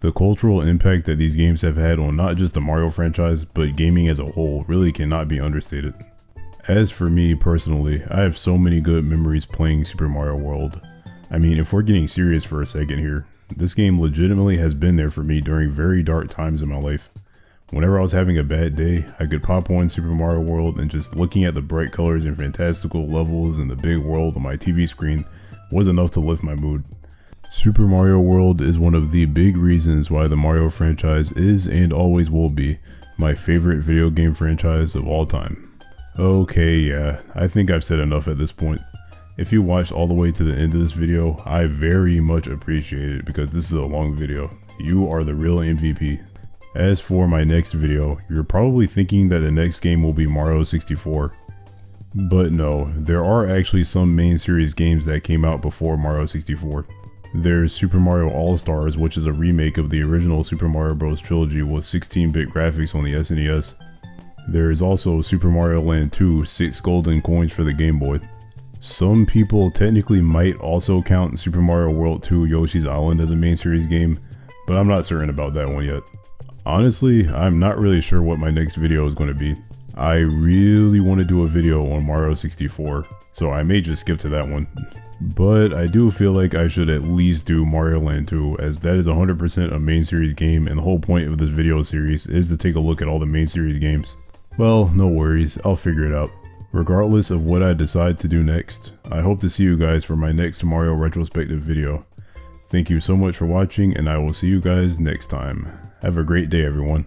The cultural impact that these games have had on not just the Mario franchise, but gaming as a whole really cannot be understated. As for me personally, I have so many good memories playing Super Mario World. I mean, if we're getting serious for a second here, this game legitimately has been there for me during very dark times in my life. Whenever I was having a bad day, I could pop on Super Mario World and just looking at the bright colors and fantastical levels and the big world on my TV screen was enough to lift my mood. Super Mario World is one of the big reasons why the Mario franchise is and always will be my favorite video game franchise of all time. Okay, yeah, I think I've said enough at this point. If you watched all the way to the end of this video, I very much appreciate it because this is a long video. You are the real MVP. As for my next video, you're probably thinking that the next game will be Mario 64. But no, there are actually some main series games that came out before Mario 64. There's Super Mario All-Stars, which is a remake of the original Super Mario Bros. Trilogy with 16-bit graphics on the SNES. There is also Super Mario Land 2, 6 golden coins for the Game Boy. Some people technically might also count Super Mario World 2 Yoshi's Island as a main series game, but I'm not certain about that one yet. Honestly, I'm not really sure what my next video is going to be. I really want to do a video on Mario 64, so I may just skip to that one. But I do feel like I should at least do Mario Land 2, as that is 100% a main series game and the whole point of this video series is to take a look at all the main series games. Well, no worries, I'll figure it out. Regardless of what I decide to do next, I hope to see you guys for my next Mario retrospective video. Thank you so much for watching and I will see you guys next time. Have a great day everyone.